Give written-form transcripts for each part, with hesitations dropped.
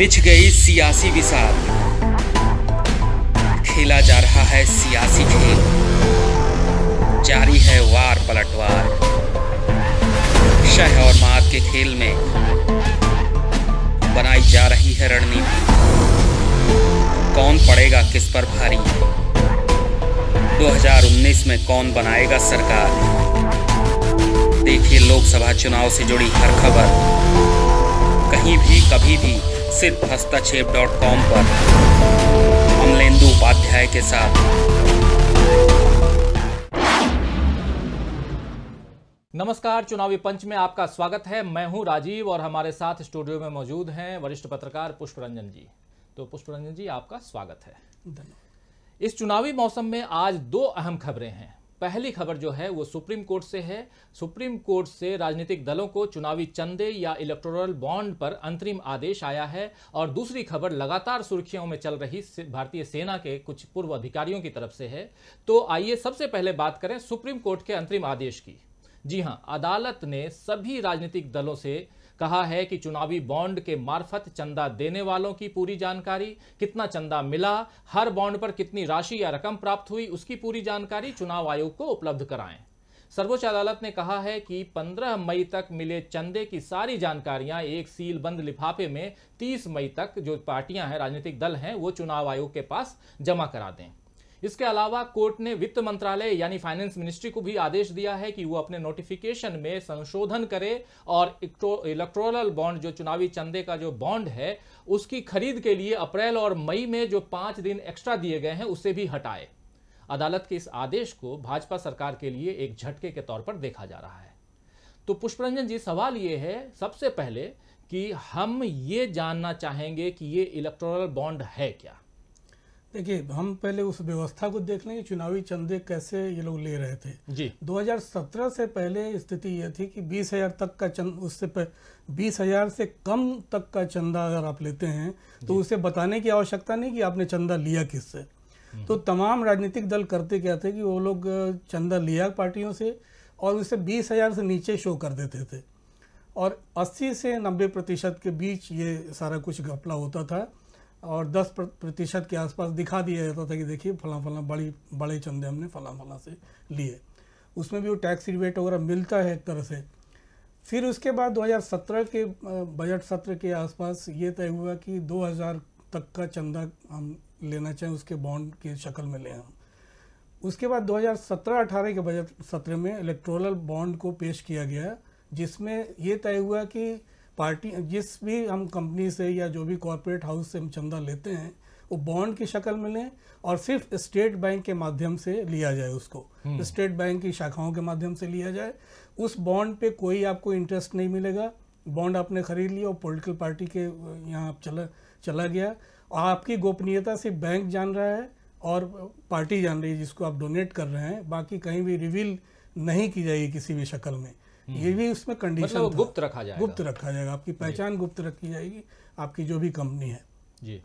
बिछ गई सियासी बिसात, खेला जा रहा है सियासी खेल, जारी है वार पलटवार। शह और मात के खेल में बनाई जा रही है रणनीति, कौन पड़ेगा किस पर भारी। 2019 में कौन बनाएगा सरकार, देखिए लोकसभा चुनाव से जुड़ी हर खबर कहीं भी कभी भी सिर्फ हस्तक्षेप.com पर अमलेंदु उपाध्याय के साथ। नमस्कार, चुनावी पंच में आपका स्वागत है। मैं हूं राजीव और हमारे साथ स्टूडियो में मौजूद हैं वरिष्ठ पत्रकार पुष्परंजन जी। तो पुष्परंजन जी, आपका स्वागत है। इस चुनावी मौसम में आज दो अहम खबरें हैं। पहली खबर जो है वो सुप्रीम कोर्ट से है। सुप्रीम कोर्ट से राजनीतिक दलों को चुनावी चंदे या इलेक्टोरल बॉन्ड पर अंतरिम आदेश आया है। और दूसरी खबर लगातार सुर्खियों में चल रही भारतीय सेना के कुछ पूर्व अधिकारियों की तरफ से है। तो आइए सबसे पहले बात करें सुप्रीम कोर्ट के अंतरिम आदेश की। जी हां, अदालत ने सभी राजनीतिक दलों से कहा है कि चुनावी बॉन्ड के मार्फत चंदा देने वालों की पूरी जानकारी, कितना चंदा मिला, हर बॉन्ड पर कितनी राशि या रकम प्राप्त हुई, उसकी पूरी जानकारी चुनाव आयोग को उपलब्ध कराएं। सर्वोच्च अदालत ने कहा है कि 15 मई तक मिले चंदे की सारी जानकारियां एक सील बंद लिफाफे में 30 मई तक जो पार्टियां हैं, राजनीतिक दल हैं, वो चुनाव आयोग के पास जमा करा दें। इसके अलावा कोर्ट ने वित्त मंत्रालय यानी फाइनेंस मिनिस्ट्री को भी आदेश दिया है कि वो अपने नोटिफिकेशन में संशोधन करे और इलेक्टोरल बॉन्ड, जो चुनावी चंदे का जो बॉन्ड है, उसकी खरीद के लिए अप्रैल और मई में जो 5 दिन एक्स्ट्रा दिए गए हैं उसे भी हटाए। अदालत के इस आदेश को भाजपा सरकार के लिए एक झटके के तौर पर देखा जा रहा है। तो पुष्परंजन जी, सवाल ये है सबसे पहले कि हम ये जानना चाहेंगे कि ये इलेक्टोरल बॉन्ड है क्या। देखिए, हम पहले उस व्यवस्था को देख लें कि चुनावी चंदे कैसे ये लोग ले रहे थे जी। 2017 से पहले स्थिति यह थी कि 20,000 तक का उससे 20,000 से कम तक का चंदा अगर आप लेते हैं तो उसे बताने की आवश्यकता नहीं कि आपने चंदा लिया किससे। तो तमाम राजनीतिक दल करते क्या थे कि वो लोग चंदा लिया पार्टियों से और उसे 20,000 से नीचे शो कर देते थे और 80 से 90% के बीच ये सारा कुछ घपला होता था और 10% के आसपास दिखा दिया जाता था कि देखिए फला फला बड़े चंदे हमने फला से लिए। उसमें भी वो टैक्स रिबेट वगैरह मिलता है एक तरह से। फिर उसके बाद 2017 के बजट सत्र के आसपास ये तय हुआ कि 2,000 तक का चंदा हम लेना चाहें उसके बॉन्ड की शक्ल में लें हम। उसके बाद 2017-18 के बजट सत्र में इलेक्टोरल बॉन्ड को पेश किया गया, जिसमें ये तय हुआ कि पार्टी जिस भी हम कंपनी से या जो भी कॉर्पोरेट हाउस से हम चंदा लेते हैं वो बॉन्ड की शक्ल में लें और सिर्फ स्टेट बैंक के माध्यम से लिया जाए। उसको स्टेट बैंक की शाखाओं के माध्यम से लिया जाए। उस बॉन्ड पे कोई आपको इंटरेस्ट नहीं मिलेगा। बॉन्ड आपने खरीद लिया और पॉलिटिकल पार्टी के यहाँ आप चला गया और आपकी गोपनीयता सिर्फ बैंक जान रहा है और पार्टी जान रही है जिसको आप डोनेट कर रहे हैं। बाकी कहीं भी रिवील नहीं की जाएगी किसी भी शक्ल में। ये भी उसमें कंडीशन मतलब गुप्त रखा जाएगा। आपकी पहचान गुप्त रखी जाएगी, आपकी जो भी कंपनी है जी।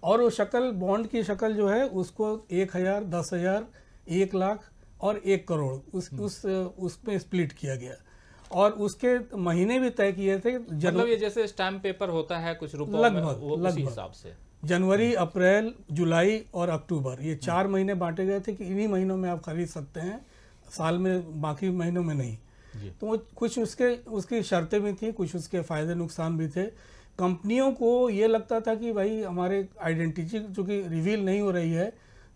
और वो शक्ल, बॉन्ड की शक्ल जो है उसको 1,000, 10,000, 1 लाख और 1 करोड़ उसमें स्प्लिट किया गया और उसके महीने भी तय किए थे। मतलब ये जैसे स्टैम्प पेपर होता है कुछ रुपयों में, उसी हिसाब से जनवरी, अप्रैल, जुलाई और अक्टूबर, ये 4 महीने बांटे गए थे कि इन्हीं महीनों में आप खरीद सकते हैं, साल में बाकी महीनों में नहीं। तो कुछ उसकी शर्तें भी थी, कुछ उसके फायदे नुकसान भी थे। कंपनियों को ये लगता था कि भाई हमारे आइडेंटिटी चूँकि रिवील नहीं हो रही है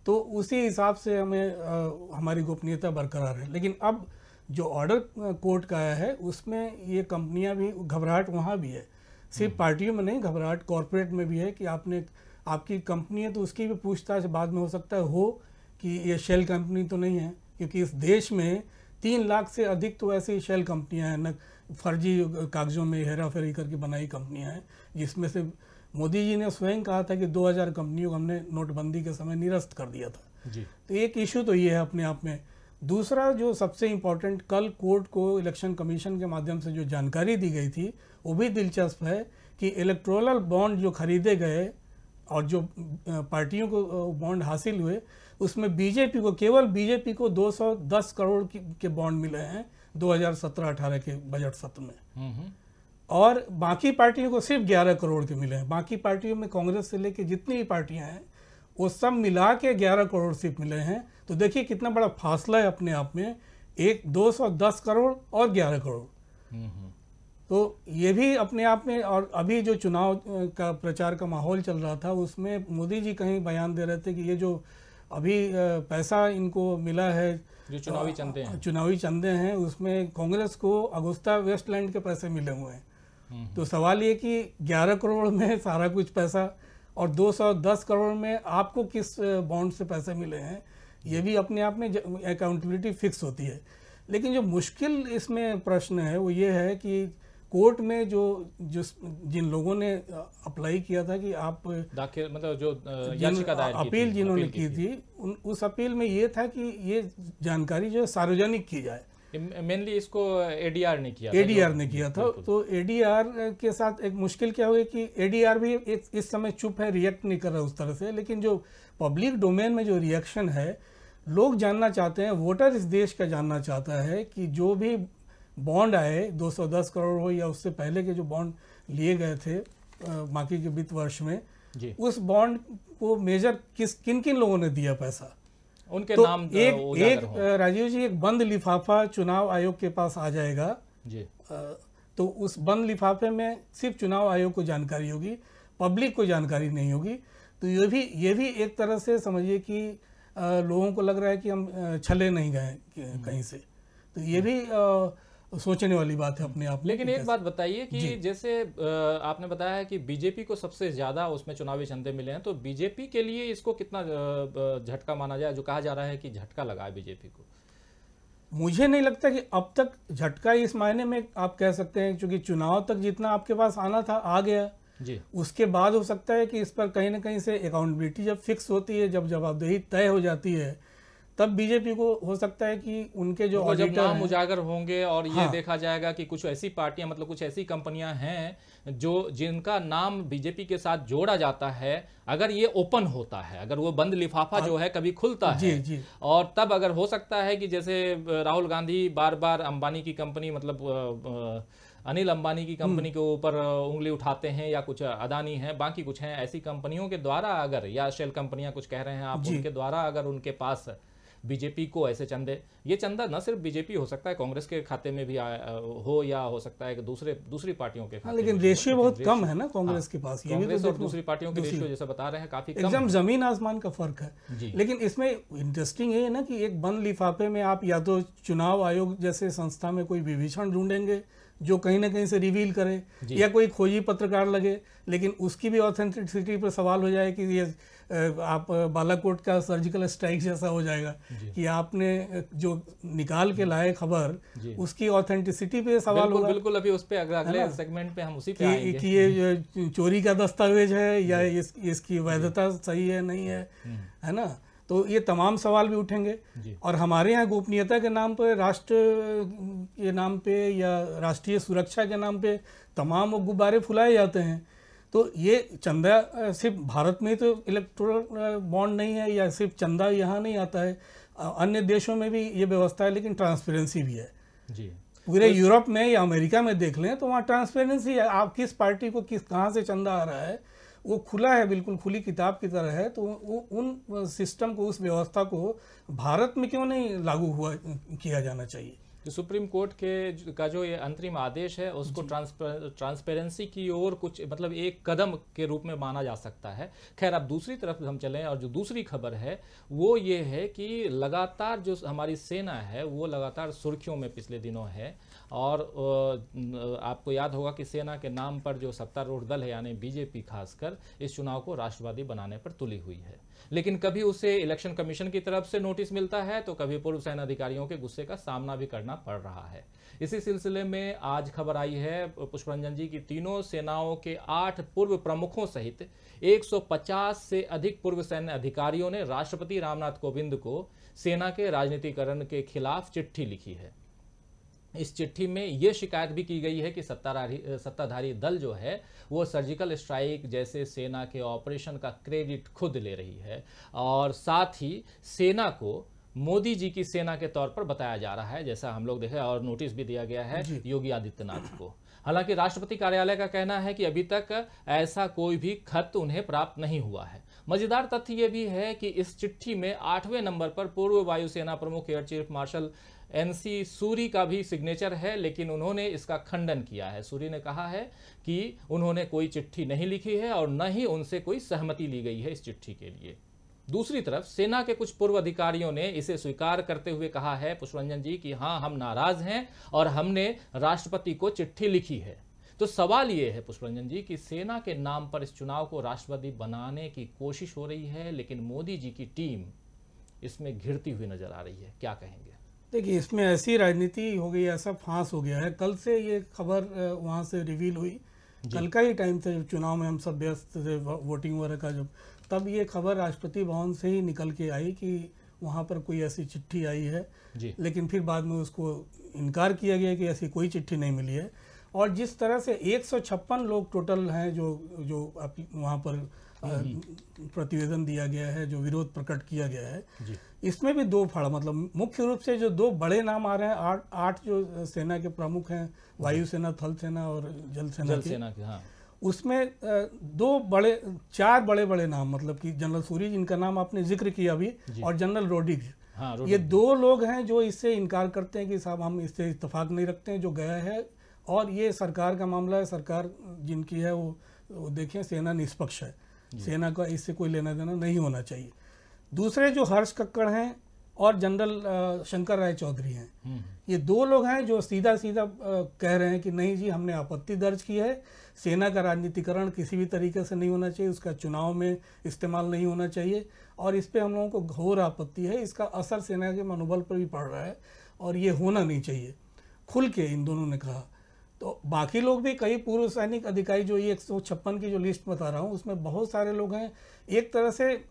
तो उसी हिसाब से हमें हमारी गोपनीयता बरकरार है। लेकिन अब जो ऑर्डर कोर्ट का आया है उसमें ये कंपनियां भी, घबराहट वहाँ भी है, सिर्फ पार्टियों में नहीं, घबराहट कॉर्पोरेट में भी है कि आपकी कंपनी है तो उसकी भी पूछताछ बाद में हो सकता है कि ये शेल कंपनी तो नहीं है, क्योंकि इस देश में 3 लाख से अधिक तो ऐसी शेल कंपनियां हैं, न फर्जी कागजों में हेरा फेरी करके बनाई कंपनियां हैं, जिसमें से मोदी जी ने स्वयं कहा था कि 2,000 कंपनियों को हमने नोटबंदी के समय निरस्त कर दिया था जी। तो एक इशू तो ये है अपने आप में। दूसरा जो सबसे इम्पोर्टेंट, कल कोर्ट को इलेक्शन कमीशन के माध्यम से जो जानकारी दी गई थी वो भी दिलचस्प है कि इलेक्टोरल बॉन्ड जो खरीदे गए और जो पार्टियों को बॉन्ड हासिल हुए उसमें बीजेपी को, केवल बीजेपी को 210 करोड़ के बॉन्ड मिले हैं 2017-18 के बजट सत्र में। और बाकी पार्टियों को सिर्फ 11 करोड़ के मिले हैं। बाकी पार्टियों में कांग्रेस से लेके जितनी भी पार्टियां हैं वो सब मिला के 11 करोड़ सिर्फ मिले हैं। तो देखिए कितना बड़ा फासला है अपने आप में, 210 करोड़ और 11 करोड़। तो ये भी अपने आप में। और अभी जो चुनाव का प्रचार का माहौल चल रहा था उसमें मोदी जी कहीं बयान दे रहे थे कि ये जो अभी पैसा इनको मिला है, जो चुनावी चंदे हैं उसमें कांग्रेस को अगुस्ता वेस्टलैंड के पैसे मिले हुए हैं। तो सवाल ये कि 11 करोड़ में सारा कुछ पैसा और 210 करोड़ में आपको किस बॉन्ड से पैसे मिले हैं, ये भी अपने आप में अकाउंटेबिलिटी फिक्स होती है। लेकिन जो मुश्किल इसमें प्रश्न है वो ये है कि कोर्ट में जिन लोगों ने अप्लाई किया था कि आप दाखिल मतलब जो याचिका दायर की अपील जिन्होंने की थी उस अपील में ये था कि ये जानकारी जो है सार्वजनिक की जाए। मेनली इसको एडीआर ने किया था। तो एडीआर के साथ एक मुश्किल क्या हुई कि एडीआर भी इस समय चुप है, रिएक्ट नहीं कर रहा उस तरह से। लेकिन जो पब्लिक डोमेन में जो रिएक्शन है, लोग जानना चाहते हैं, वोटर इस देश का जानना चाहता है कि जो भी बॉन्ड आए 210 करोड़ हो या उससे पहले के जो बॉन्ड लिए गए थे बाकी के वित्त वर्ष में, उस बॉन्ड को मेजर किन किन लोगों ने दिया पैसा, उनके तो नाम एक राजीव जी एक बंद लिफाफा चुनाव आयोग के पास आ जाएगा जी। तो उस बंद लिफाफे में सिर्फ चुनाव आयोग को जानकारी होगी, पब्लिक को जानकारी नहीं होगी। तो ये भी एक तरह से समझिए कि लोगों को लग रहा है कि हम छले नहीं गए कहीं से। तो ये भी सोचने वाली बात है अपने आप में। लेकिन एक बात बताइए कि जैसे आपने बताया है कि बीजेपी को सबसे ज्यादा उसमें चुनावी चंदे मिले हैं, तो बीजेपी के लिए इसको कितना झटका माना जाए? जो कहा जा रहा है कि झटका लगा है बीजेपी को, मुझे नहीं लगता कि अब तक झटका इस मायने में आप कह सकते हैं, क्योंकि चुनाव तक जितना आपके पास आना था आ गया जी। उसके बाद हो सकता है कि इस पर कहीं ना कहीं से अकाउंटेबिलिटी जब फिक्स होती है, जब जवाबदेही तय हो जाती है, तब बीजेपी को हो सकता है कि उनके जो जब नाम उजागर होंगे और ये देखा जाएगा कि कुछ ऐसी पार्टियां मतलब कुछ ऐसी कंपनियां हैं जो जिनका नाम बीजेपी के साथ जोड़ा जाता है, अगर ये ओपन होता है, अगर वो बंद लिफाफा जो है कभी खुलता है और तब अगर हो सकता है कि जैसे राहुल गांधी बार बार अंबानी की कंपनी मतलब अनिल अंबानी की कंपनी के ऊपर उंगली उठाते हैं, या कुछ अदानी है, बाकी कुछ हैं ऐसी कंपनियों के द्वारा अगर, या शेल कंपनियां कुछ कह रहे हैं आप, उनके द्वारा अगर उनके पास बीजेपी को ऐसे चंदे, ये चंदा न सिर्फ बीजेपी हो सकता है कांग्रेस के खाते में भी हो, या हो सकता है कि दूसरी पार्टियों के खाते लेकिन रेशियो बहुत कम है ना कांग्रेस के पास। ये भी तो और दूसरी पार्टियों के रेशियो जैसा बता रहे हैं काफी कम, एकदम जमीन आसमान का फर्क है। लेकिन इसमें इंटरेस्टिंग ये है ना कि एक बंद लिफाफे में आप या तो चुनाव आयोग जैसे संस्था में कोई विभीषण ढूंढेंगे जो कहीं ना कहीं से रिवील करे, या कोई खोजी पत्रकार लगे, लेकिन उसकी भी ऑथेंटिसिटी पर सवाल हो जाए कि ये आप बालाकोट का सर्जिकल स्ट्राइक जैसा हो जाएगा कि आपने जो निकाल के लाए खबर उसकी ऑथेंटिसिटी पे सवाल होगा। बिल्कुल अभी उस पे अगले सेगमेंट पे हम उसी पे आएंगे कि ये चोरी का दस्तावेज है या इसकी वैधता सही है नहीं है ना। तो ये तमाम सवाल भी उठेंगे। और हमारे यहाँ गोपनीयता के नाम पर, राष्ट्र के नाम पे या राष्ट्रीय सुरक्षा के नाम पे तमाम गुब्बारे फुलाए जाते हैं। तो ये चंदा सिर्फ भारत में तो इलेक्टोरल बॉन्ड नहीं है, या सिर्फ चंदा यहाँ नहीं आता है, अन्य देशों में भी ये व्यवस्था है, लेकिन ट्रांसपेरेंसी भी है जी। पूरे यूरोप में या अमेरिका में देख लें तो वहाँ ट्रांसपेरेंसी है, आप किस पार्टी को कहाँ से चंदा आ रहा है वो खुला है, बिल्कुल खुली किताब की तरह है। तो उन सिस्टम को, उस व्यवस्था को भारत में क्यों नहीं लागू किया जाना चाहिए? तो सुप्रीम कोर्ट का जो ये अंतरिम आदेश है उसको ट्रांसपेरेंसी की ओर कुछ मतलब एक कदम के रूप में माना जा सकता है। खैर अब दूसरी तरफ हम चलें, और जो दूसरी खबर है वो ये है कि लगातार जो हमारी सेना है वो लगातार सुर्खियों में पिछले दिनों है। और आपको याद होगा कि सेना के नाम पर जो सत्तारूढ़ दल है यानी बीजेपी खासकर इस चुनाव को राष्ट्रवादी बनाने पर तुली हुई है, लेकिन कभी उसे इलेक्शन कमीशन की तरफ से नोटिस मिलता है तो कभी पूर्व सेना अधिकारियों के गुस्से का सामना भी करना पड़ रहा है। इसी सिलसिले में आज खबर आई है पुष्परंजन जी की तीनों सेनाओं के 8 पूर्व प्रमुखों सहित 150 से अधिक पूर्व सैन्य अधिकारियों ने राष्ट्रपति रामनाथ कोविंद को सेना के राजनीतिकरण के खिलाफ चिट्ठी लिखी है। इस चिट्ठी में यह शिकायत भी की गई है कि सत्ताधारी दल जो है वो सर्जिकल स्ट्राइक जैसे सेना के ऑपरेशन का क्रेडिट खुद ले रही है, और साथ ही सेना को मोदी जी की सेना के तौर पर बताया जा रहा है, जैसा हम लोग देखे, और नोटिस भी दिया गया है योगी आदित्यनाथ को। हालांकि राष्ट्रपति कार्यालय का कहना है कि अभी तक ऐसा कोई भी खत उन्हें प्राप्त नहीं हुआ है। मजेदार तथ्य यह भी है कि इस चिट्ठी में 8वें नंबर पर पूर्व वायुसेना प्रमुख air chief marshal NC Suri का भी सिग्नेचर है, लेकिन उन्होंने इसका खंडन किया है। सूरी ने कहा है कि उन्होंने कोई चिट्ठी नहीं लिखी है और न ही उनसे कोई सहमति ली गई है इस चिट्ठी के लिए। दूसरी तरफ सेना के कुछ पूर्व अधिकारियों ने इसे स्वीकार करते हुए कहा है पुष्परंजन जी कि हाँ, हम नाराज हैं और हमने राष्ट्रपति को चिट्ठी लिखी है। तो सवाल ये है पुष्परंजन जी कि सेना के नाम पर इस चुनाव को राष्ट्रवादी बनाने की कोशिश हो रही है, लेकिन मोदी जी की टीम इसमें घिरती हुई नजर आ रही है, क्या कहेंगे? देखिए, इसमें ऐसी राजनीति हो गई, ऐसा फांस हो गया है। कल से ये खबर वहाँ से रिवील हुई, कल का ही टाइम था जब चुनाव में हम सब व्यस्त थे, वोटिंग वगैरह का, जब तब ये खबर राष्ट्रपति भवन से ही निकल के आई कि वहाँ पर कोई ऐसी चिट्ठी आई है जी। लेकिन फिर बाद में उसको इनकार किया गया कि ऐसी कोई चिट्ठी नहीं मिली है। और जिस तरह से 156 लोग टोटल हैं जो वहाँ पर प्रतिवेदन दिया गया है, जो विरोध प्रकट किया गया है जी। इसमें भी दो फाड़ा, मतलब मुख्य रूप से जो दो बड़े नाम आ रहे हैं, आठ जो सेना के प्रमुख हैं, वायुसेना, थल सेना और जल सेना के, हाँ। उसमें चार बड़े नाम, मतलब कि जनरल सूरी जिनका नाम आपने जिक्र किया अभी, और जनरल रोड्रिग्स, हाँ, ये दो लोग हैं जो इससे इनकार करते हैं कि साहब हम इससे इत्तेफाक नहीं रखते हैं जो गया है, और ये सरकार का मामला है, सरकार जिनकी है वो देखें, सेना निष्पक्ष है, सेना का इससे कोई लेना देना नहीं होना चाहिए। दूसरे जो हर्ष कक्कड़ हैं और जनरल शंकर राय चौधरी हैं, ये दो लोग हैं जो सीधा कह रहे हैं कि नहीं जी, हमने आपत्ति दर्ज की है, सेना का राजनीतिकरण किसी भी तरीके से नहीं होना चाहिए, उसका चुनाव में इस्तेमाल नहीं होना चाहिए, और इस पे हम लोगों को घोर आपत्ति है, इसका असर सेना के मनोबल पर भी पड़ रहा है और ये होना नहीं चाहिए, खुल के इन दोनों ने कहा। तो बाकी लोग भी, कई पूर्व सैनिक अधिकारी, जो ये 156 की जो लिस्ट बता रहा हूँ उसमें बहुत सारे लोग हैं, एक तरह से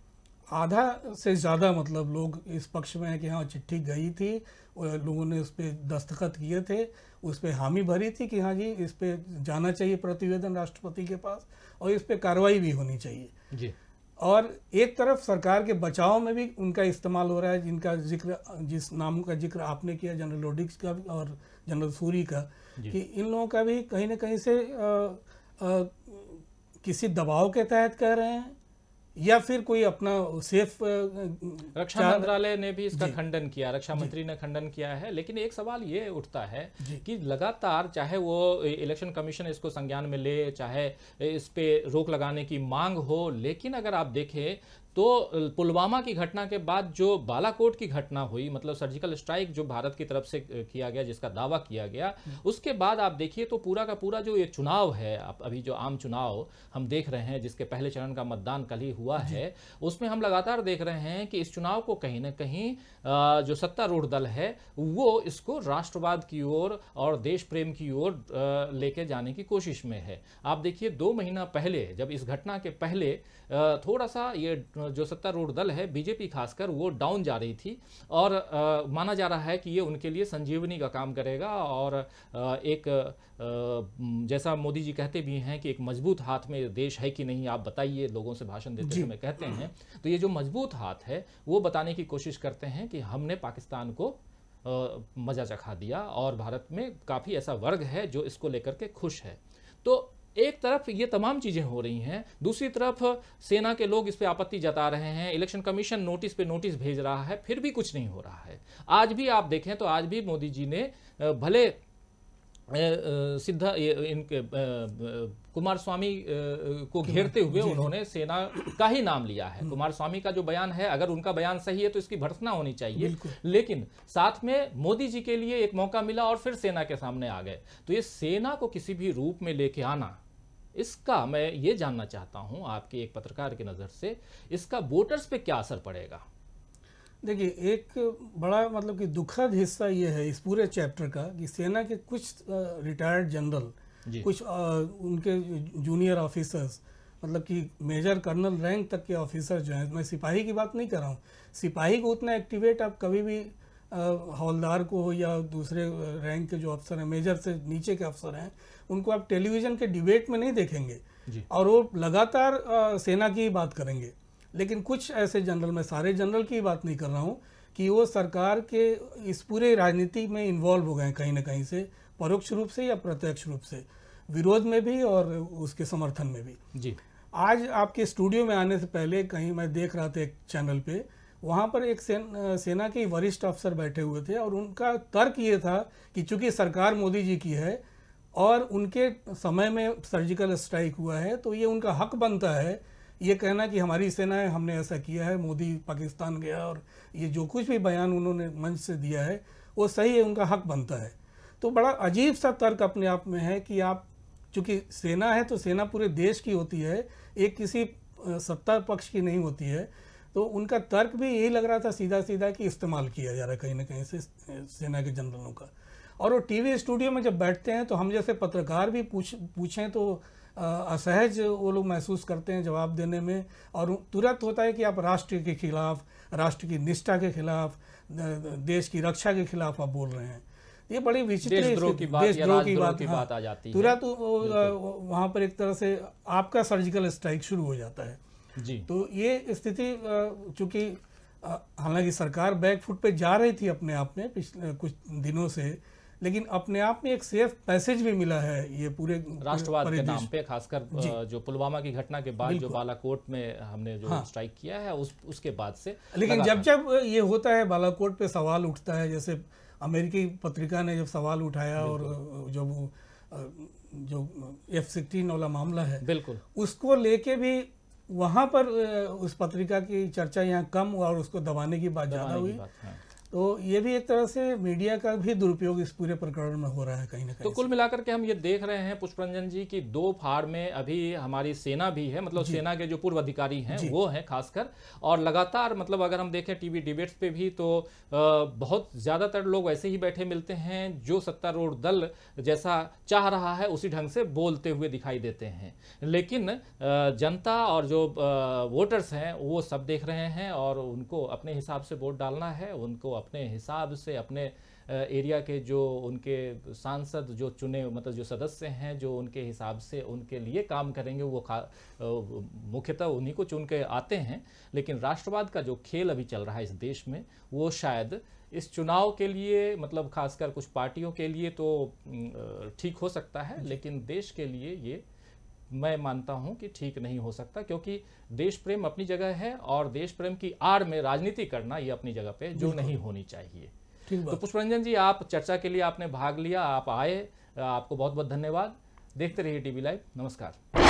आधा से ज़्यादा मतलब लोग इस पक्ष में हैं कि हाँ चिट्ठी गई थी, लोगों ने उस पर दस्तखत किए थे, उस पर हामी भरी थी कि हाँ जी इस पे जाना चाहिए प्रतिवेदन राष्ट्रपति के पास और इस पे कार्रवाई भी होनी चाहिए जी। और एक तरफ सरकार के बचाव में भी उनका इस्तेमाल हो रहा है, जिनका जिक्र, जिस नामों का जिक्र आपने किया, जनरल रोड्रिग्स का और जनरल सूरी का, कि इन लोगों का भी कहीं ना कहीं से किसी दबाव के तहत कह रहे हैं या फिर कोई अपना सेफ। रक्षा मंत्रालय ने भी इसका खंडन किया, रक्षा मंत्री ने खंडन किया है, लेकिन एक सवाल ये उठता है कि लगातार, चाहे वो इलेक्शन कमीशन इसको संज्ञान में ले, चाहे इस पे रोक लगाने की मांग हो, लेकिन अगर आप देखें तो पुलवामा की घटना के बाद जो बालाकोट की घटना हुई, मतलब सर्जिकल स्ट्राइक जो भारत की तरफ से किया गया, जिसका दावा किया गया, उसके बाद आप देखिए तो पूरा का पूरा जो ये चुनाव है, अभी जो आम चुनाव हम देख रहे हैं, जिसके पहले चरण का मतदान कल ही हुआ है, उसमें हम लगातार देख रहे हैं कि इस चुनाव को कहीं ना कहीं जो सत्तारूढ़ दल है वो इसको राष्ट्रवाद की ओर और देश प्रेम की ओर लेके जाने की कोशिश में है। आप देखिए 2 महीना पहले, जब इस घटना के पहले थोड़ा सा ये जो सत्तारूढ़ दल है, बीजेपी खासकर, वो डाउन जा रही थी और माना जा रहा है कि ये उनके लिए संजीवनी का काम करेगा और एक जैसा मोदी जी कहते भी हैं कि एक मजबूत हाथ में देश है कि नहीं, आप बताइए, लोगों से भाषण देते समय कहते हैं, तो ये जो मजबूत हाथ है वो बताने की कोशिश करते हैं कि हमने पाकिस्तान को मजा चखा दिया और भारत में काफ़ी ऐसा वर्ग है जो इसको लेकर के खुश है। तो एक तरफ ये तमाम चीज़ें हो रही हैं, दूसरी तरफ सेना के लोग इस पे आपत्ति जता रहे हैं, इलेक्शन कमीशन नोटिस पे नोटिस भेज रहा है, फिर भी कुछ नहीं हो रहा है। आज भी आप देखें तो आज भी मोदी जी ने भले इनके कुमार स्वामी को घेरते हुए उन्होंने सेना का ही नाम लिया है। कुमार स्वामी का जो बयान है, अगर उनका बयान सही है तो इसकी भर्त्सना होनी चाहिए, लेकिन साथ में मोदी जी के लिए एक मौका मिला और फिर सेना के सामने आ गए। तो ये सेना को किसी भी रूप में लेके आना, इसका मैं ये जानना चाहता हूं आपके एक पत्रकार की नज़र से, इसका वोटर्स पे क्या असर पड़ेगा? देखिए, एक बड़ा मतलब कि दुखद हिस्सा ये है इस पूरे चैप्टर का कि सेना के कुछ रिटायर्ड जनरल, कुछ उनके जूनियर ऑफिसर्स, मतलब कि मेजर कर्नल रैंक तक के ऑफिसर जो हैं, मैं सिपाही की बात नहीं कर रहा हूँ, सिपाही को उतना एक्टिवेट आप कभी भी हवलदार को हो या दूसरे रैंक के जो अफसर हैं, मेजर से नीचे के अफसर हैं, उनको आप टेलीविज़न के डिबेट में नहीं देखेंगे और वो लगातार सेना की ही बात करेंगे। लेकिन कुछ ऐसे जनरल, मैं सारे जनरल की बात नहीं कर रहा हूँ, कि वो सरकार के इस पूरे राजनीति में इन्वॉल्व हो गए कहीं ना कहीं से, परोक्ष रूप से या प्रत्यक्ष रूप से। विरोध में भी और उसके समर्थन में भी। जी। आज आपके स्टूडियो में आने से पहले कहीं मैं देख रहा था एक चैनल पे, वहाँ पर एक सेना के वरिष्ठ अफसर बैठे हुए थे और उनका तर्क ये था कि चूंकि सरकार मोदी जी की है और उनके समय में सर्जिकल स्ट्राइक हुआ है, तो ये उनका हक बनता है ये कहना कि हमारी सेना है, हमने ऐसा किया है, मोदी पाकिस्तान गया और ये जो कुछ भी बयान उन्होंने मंच से दिया है वो सही है, उनका हक बनता है। तो बड़ा अजीब सा तर्क अपने आप में है कि आप चूँकि सेना है तो सेना पूरे देश की होती है, एक किसी सत्ता पक्ष की नहीं होती है। तो उनका तर्क भी यही लग रहा था सीधा सीधा कि इस्तेमाल किया जा रहा है कहीं ना कहीं से सेना के जनरलों का। और वो टीवी स्टूडियो में जब बैठते हैं तो हम जैसे पत्रकार भी पूछें तो असहज वो लोग महसूस करते हैं जवाब देने में, और तुरंत होता है कि आप राष्ट्र के खिलाफ, राष्ट्र की निष्ठा के खिलाफ, देश की रक्षा के खिलाफ आप बोल रहे हैं। ये बड़ी विचित्र देशद्रोह की बात आ जाती है। तुरंत वहाँ पर एक तरह से आपका सर्जिकल स्ट्राइक शुरू हो जाता है जी। तो ये स्थिति चूंकि हालांकि सरकार बैकफुट पे जा रही थी अपने आप में पिछले कुछ दिनों से, लेकिन अपने आप में एक सेफ पैसेज भी मिला है ये पूरे राष्ट्रवाद के नाम पे, खासकर जो पुलवामा की घटना के बाद जो बालाकोट में हमने जो स्ट्राइक किया है उसके बाद से। लेकिन जब ये होता है बालाकोट पे सवाल उठता है, जैसे अमेरिकी पत्रिका ने जब सवाल उठाया और जो F-16 वाला मामला है बिल्कुल उसको लेके भी वहाँ पर उस पत्रिका की चर्चा यहाँ कम और उसको दबाने की बात ज़्यादा हुई। तो ये भी एक तरह से मीडिया का भी दुरुपयोग इस पूरे प्रकरण में हो रहा है कहीं ना कहीं। तो कुल मिलाकर के हम ये देख रहे हैं पुष्परंजन जी की दो फाड़ में अभी हमारी सेना भी है, मतलब सेना के जो पूर्व अधिकारी हैं वो हैं खासकर, और लगातार मतलब अगर हम देखें टीवी डिबेट्स पे भी तो बहुत ज़्यादातर लोग ऐसे ही बैठे मिलते हैं जो सत्तारूढ़ दल जैसा चाह रहा है उसी ढंग से बोलते हुए दिखाई देते हैं, लेकिन जनता और जो वोटर्स हैं वो सब देख रहे हैं और उनको अपने हिसाब से वोट डालना है, उनको अपने हिसाब से अपने एरिया के जो उनके सांसद जो चुने मतलब जो सदस्य हैं जो उनके हिसाब से उनके लिए काम करेंगे वो मुख्यतः उन्हीं को चुन के आते हैं। लेकिन राष्ट्रवाद का जो खेल अभी चल रहा है इस देश में वो शायद इस चुनाव के लिए मतलब खासकर कुछ पार्टियों के लिए तो ठीक हो सकता है, लेकिन देश के लिए ये मैं मानता हूं कि ठीक नहीं हो सकता, क्योंकि देश प्रेम अपनी जगह है और देश प्रेम की आड़ में राजनीति करना ये अपनी जगह पे जो नहीं होनी चाहिए। तो पुष्परंजन जी, आप चर्चा के लिए आपने भाग लिया, आप आए, आपको बहुत बहुत धन्यवाद। देखते रहिए टीवी लाइव। नमस्कार।